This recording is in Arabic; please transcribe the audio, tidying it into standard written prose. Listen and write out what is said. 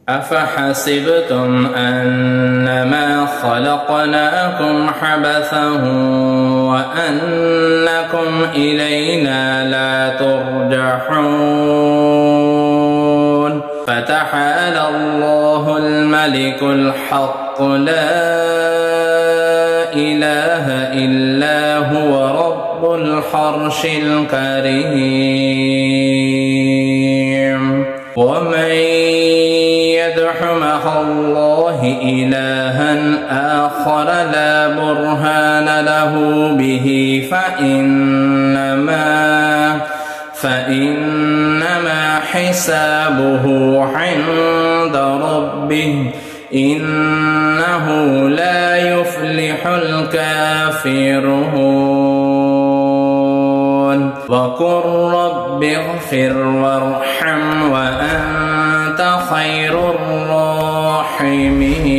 أفحسبتم أنما خلقناكم عبثا وأنكم إلينا لا ترجعون فتعالى الله الملك الحق لا إله إلا هو رب العرش الكريم ومن يدع مع الله إلها آخر لا برهان له به فإنما حسابه عند ربه إنه لا يفلح الكافرون وقل رب اغفر وارحم وأنت خير الراحمين